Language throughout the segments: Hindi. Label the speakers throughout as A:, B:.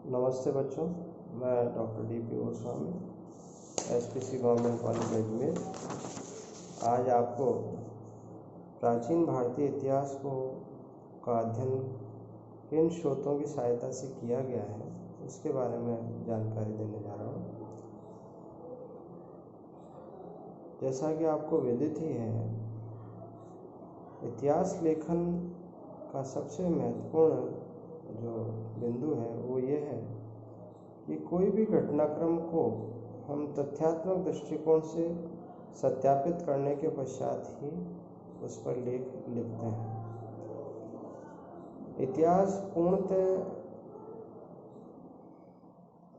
A: नमस्ते बच्चों, मैं doctor DP. Goswami, SPC government college Ajmer. आज आपको प्राचीन भारतीय इतिहास का अध्ययन किन स्रोतों की सहायता से किया गया है उसके बारे में जानकारी देने जा रहा हूँ। जैसा कि आपको विदित ही है, इतिहास लेखन का सबसे महत्वपूर्ण जो बिंदु है वो ये है कि कोई भी घटनाक्रम को हम तथ्यात्मक दृष्टिकोण से सत्यापित करने के पश्चात ही उस पर लेख लिखते हैं। इतिहास पूर्णतः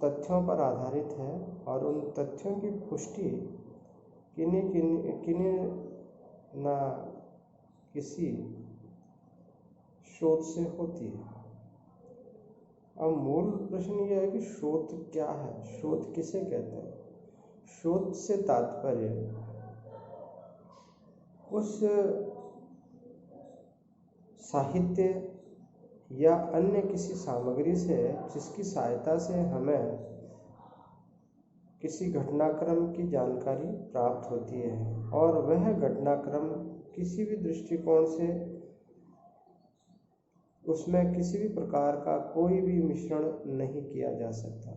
A: तथ्यों पर आधारित है और उन तथ्यों की पुष्टि किन्हीं न किसी स्रोत से होती है। अब मूल प्रश्न यह है कि स्रोत क्या है, स्रोत किसे कहते हैं। स्रोत से तात्पर्य उस साहित्य या अन्य किसी सामग्री से जिसकी सहायता से हमें किसी घटनाक्रम की जानकारी प्राप्त होती है और वह घटनाक्रम किसी भी दृष्टिकोण से उसमें किसी भी प्रकार का कोई भी मिश्रण नहीं किया जा सकता।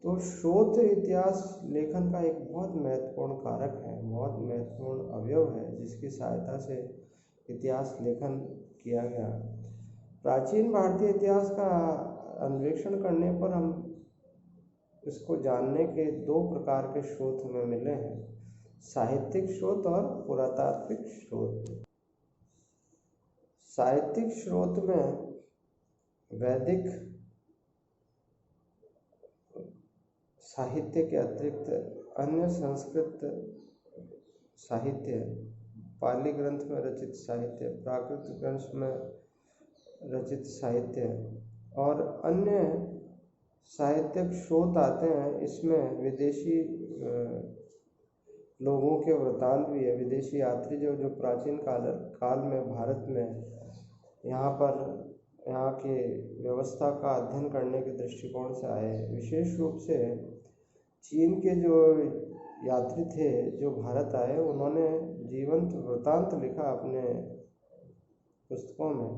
A: तो स्रोत इतिहास लेखन का एक बहुत महत्वपूर्ण कारक है, बहुत महत्वपूर्ण अवयव है जिसकी सहायता से इतिहास लेखन किया गया। प्राचीन भारतीय इतिहास का अन्वेषण करने पर हम इसको जानने के दो प्रकार के स्रोत हमें मिले हैं, साहित्यिक स्रोत और पुरातात्विक स्रोत। साहित्यिक स्रोत में वैदिक साहित्य के अतिरिक्त अन्य संस्कृत साहित्य, पाली ग्रंथ में रचित साहित्य, प्राकृत ग्रंथ में रचित साहित्य और अन्य साहित्यिक स्रोत आते हैं। इसमें विदेशी लोगों के वृत्तांत भी है, विदेशी यात्री जो प्राचीन काल में भारत में यहाँ के व्यवस्था का अध्ययन करने के दृष्टिकोण से आए। विशेष रूप से चीन के जो यात्री थे जो भारत आए, उन्होंने जीवंत वृत्तांत लिखा अपने पुस्तकों में।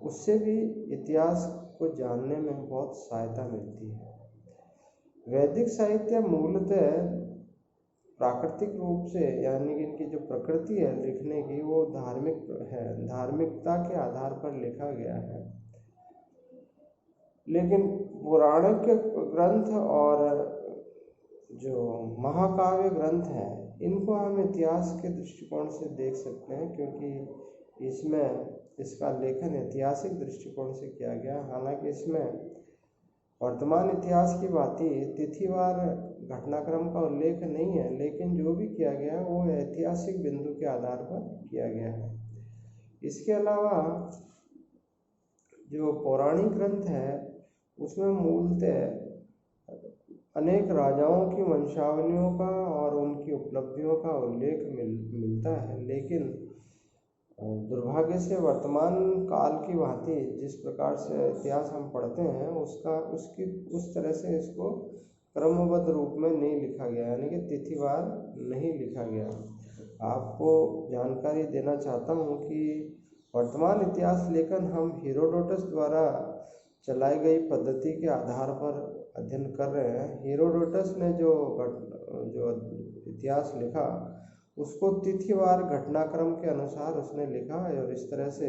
A: उससे भी इतिहास को जानने में बहुत सहायता मिलती है। वैदिक साहित्य मूलतः प्राकृतिक रूप से, यानी कि इनकी जो प्रकृति है लिखने की, वो धार्मिक है, धार्मिकता के आधार पर लिखा गया है। लेकिन पौराणिक ग्रंथ और जो महाकाव्य ग्रंथ हैं, इनको हम इतिहास के दृष्टिकोण से देख सकते हैं, क्योंकि इसका लेखन ऐतिहासिक दृष्टिकोण से किया गया। हालांकि इसमें वर्तमान इतिहास की भांति तिथिवार घटनाक्रम का उल्लेख नहीं है, लेकिन जो भी किया गया है वो ऐतिहासिक बिंदु के आधार पर किया गया है। इसके अलावा जो पौराणिक ग्रंथ है उसमें मूलतः अनेक राजाओं की वंशावलियों का और उनकी उपलब्धियों का उल्लेख मिलता है। लेकिन दुर्भाग्य से वर्तमान काल की भांति जिस प्रकार से इतिहास हम पढ़ते हैं उस तरह से इसको क्रमबद्ध रूप में नहीं लिखा गया, यानी कि तिथिवार नहीं लिखा गया। आपको जानकारी देना चाहता हूँ कि वर्तमान इतिहास लेखन हम हेरोडोटस द्वारा चलाई गई पद्धति के आधार पर अध्ययन कर रहे हैं। हेरोडोटस ने जो इतिहास लिखा उसको तिथिवार घटनाक्रम के अनुसार उसने लिखा और इस तरह से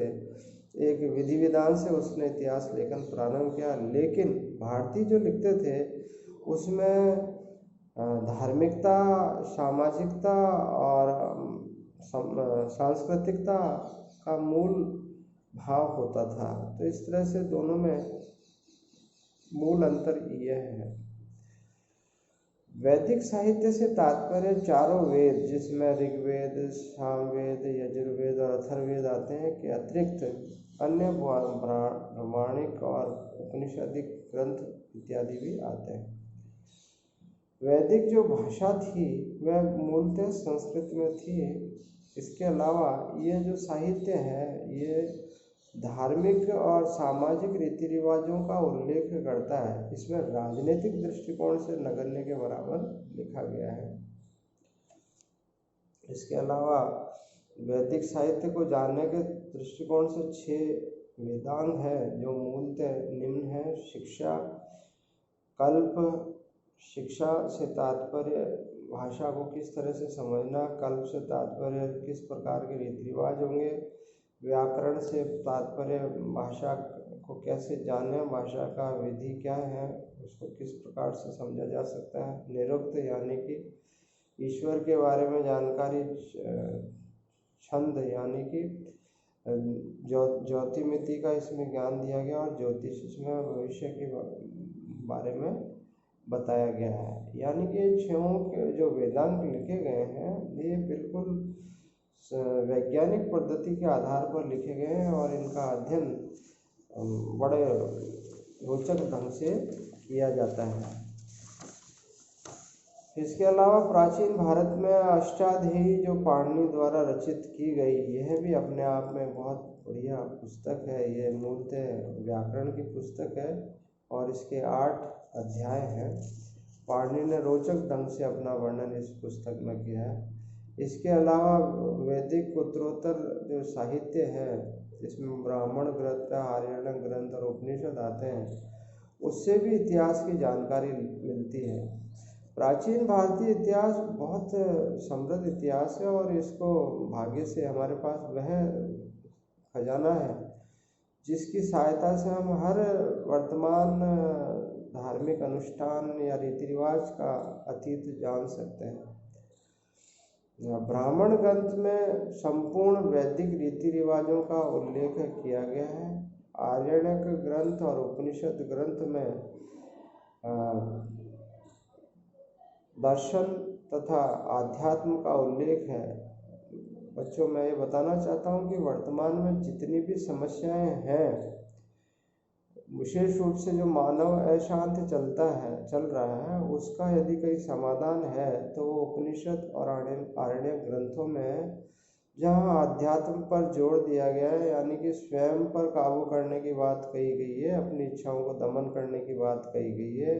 A: एक विधि विधान से उसने इतिहास लेखन प्रारंभ किया। लेकिन भारतीय जो लिखते थे उसमें धार्मिकता, सामाजिकता और सांस्कृतिकता का मूल भाव होता था। तो इस तरह से दोनों में मूल अंतर यह है। वैदिक साहित्य से तात्पर्य चारों वेद, जिसमें ऋग्वेद, सामवेद, यजुर्वेद और अथर्ववेद आते हैं, के अतिरिक्त अन्य ब्राह्मणिक और उपनिषदिक ग्रंथ इत्यादि भी आते हैं। वैदिक जो भाषा थी वह मूलतः संस्कृत में थी। इसके अलावा ये जो साहित्य है ये धार्मिक और सामाजिक रीति रिवाजों का उल्लेख करता है। इसमें राजनीतिक दृष्टिकोण से नगण्य के बराबर लिखा गया है। इसके अलावा वैदिक साहित्य को जानने के दृष्टिकोण से 6 वेदांग है जो मूलतः निम्न है। शिक्षा, कल्प। शिक्षा से तात्पर्य भाषा को किस तरह से समझना, कल्प से तात्पर्य किस प्रकार के रीति रिवाज होंगे, व्याकरण से तात्पर्य भाषा को कैसे जाने, भाषा का विधि क्या है, उसको किस प्रकार से समझा जा सकता है। निरुक्त यानी कि ईश्वर के बारे में जानकारी। छंद यानी कि ज्योतिमिति का इसमें ज्ञान दिया गया और ज्योतिष इसमें भविष्य के बारे में बताया गया है। यानी कि 6 जो वेदांग लिखे गए हैं ये बिल्कुल वैज्ञानिक पद्धति के आधार पर लिखे गए हैं और इनका अध्ययन बड़े रोचक ढंग से किया जाता है। इसके अलावा प्राचीन भारत में अष्टाध्यायी जो पाणिनि द्वारा रचित की गई, यह भी अपने आप में बहुत बढ़िया पुस्तक है। ये मूलतः व्याकरण की पुस्तक है और इसके 8 अध्याय हैं। पाणिनि ने रोचक ढंग से अपना वर्णन इस पुस्तक में किया है। इसके अलावा वैदिक उत्तरोत्तर जो साहित्य है इसमें ब्राह्मण ग्रंथ, आर्यण ग्रंथ और उपनिषद आते हैं, उससे भी इतिहास की जानकारी मिलती है। प्राचीन भारतीय इतिहास बहुत समृद्ध इतिहास है और इसको भाग्य से हमारे पास वह खजाना है जिसकी सहायता से हम हर वर्तमान धार्मिक अनुष्ठान या रीति रिवाज का अतीत जान सकते हैं। ब्राह्मण ग्रंथ में संपूर्ण वैदिक रीति रिवाजों का उल्लेख किया गया है। आर्यणक ग्रंथ और उपनिषद ग्रंथ में दर्शन तथा आध्यात्म का उल्लेख है। बच्चों, मैं ये बताना चाहता हूँ कि वर्तमान में जितनी भी समस्याएं हैं, विशेष रूप से जो मानव अशांत चल रहा है, उसका यदि कोई समाधान है तो वो उपनिषद और आरण्य ग्रंथों में जहाँ अध्यात्म पर जोर दिया गया है, यानी कि स्वयं पर काबू करने की बात कही गई है, अपनी इच्छाओं को दमन करने की बात कही गई है,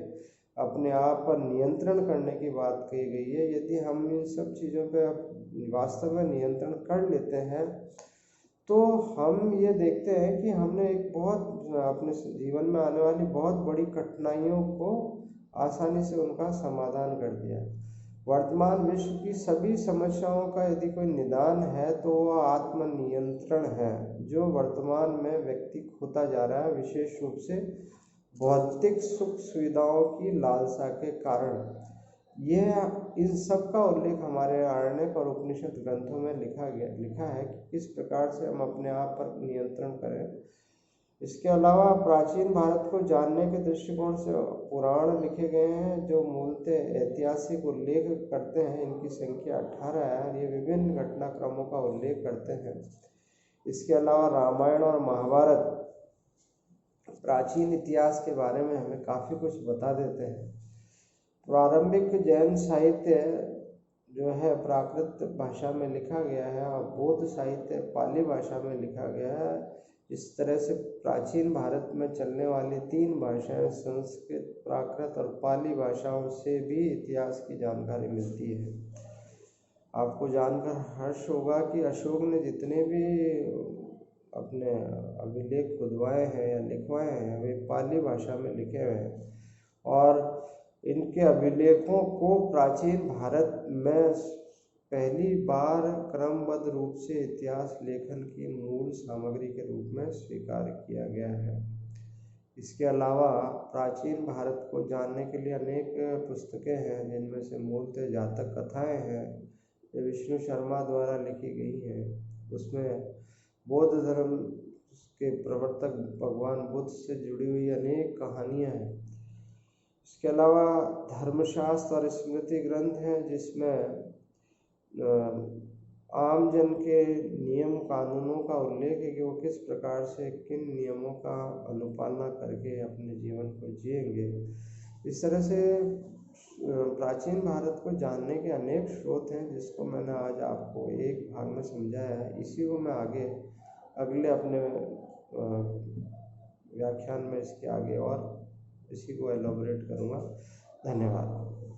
A: अपने आप पर नियंत्रण करने की बात कही गई है। यदि हम इन सब चीज़ों पर वास्तव में नियंत्रण कर लेते हैं तो हम ये देखते हैं कि हमने एक बहुत अपने जीवन में आने वाली बहुत बड़ी कठिनाइयों को आसानी से उनका समाधान कर दिया। वर्तमान विश्व की सभी समस्याओं का यदि कोई निदान है तो वह आत्मनियंत्रण है, जो वर्तमान में व्यक्ति खोता जा रहा है, विशेष रूप से भौतिक सुख सुविधाओं की लालसा के कारण। यह इन सब का उल्लेख हमारे आरण्यक और उपनिषद ग्रंथों में लिखा है कि किस प्रकार से हम अपने आप पर नियंत्रण करें। इसके अलावा प्राचीन भारत को जानने के दृष्टिकोण से पुराण लिखे गए हैं जो मूलतः ऐतिहासिक उल्लेख करते हैं। इनकी संख्या 18 है और ये विभिन्न घटनाक्रमों का उल्लेख करते हैं। इसके अलावा रामायण और महाभारत प्राचीन इतिहास के बारे में हमें काफ़ी कुछ बता देते हैं। प्रारंभिक जैन साहित्य जो है प्राकृत भाषा में लिखा गया है और बौद्ध साहित्य पाली भाषा में लिखा गया है। इस तरह से प्राचीन भारत में चलने वाली 3 भाषाएं, संस्कृत, प्राकृत और पाली भाषाओं से भी इतिहास की जानकारी मिलती है। आपको जानकर हर्ष होगा कि अशोक ने जितने भी अपने अभिलेख खुदवाए हैं या लिखवाए हैं वे पाली भाषा में लिखे हुए हैं और इनके अभिलेखों को प्राचीन भारत में पहली बार क्रमबद्ध रूप से इतिहास लेखन की मूल सामग्री के रूप में स्वीकार किया गया है। इसके अलावा प्राचीन भारत को जानने के लिए अनेक पुस्तकें हैं जिनमें से मूलतः जातक कथाएं हैं जो विष्णु शर्मा द्वारा लिखी गई हैं। उसमें बौद्ध धर्म के प्रवर्तक भगवान बुद्ध से जुड़ी हुई अनेक कहानियां हैं। इसके अलावा धर्मशास्त्र और स्मृति ग्रंथ हैं जिसमें आम जन के नियम कानूनों का उल्लेख है कि वो किस प्रकार से किन नियमों का अनुपालना करके अपने जीवन को जिएंगे। इस तरह से प्राचीन भारत को जानने के अनेक स्रोत हैं जिसको मैंने आज आपको एक भाग में समझाया है। इसी को मैं आगे अगले अपने व्याख्यान में इसके आगे और इसी को एलोबरेट करूँगा। धन्यवाद।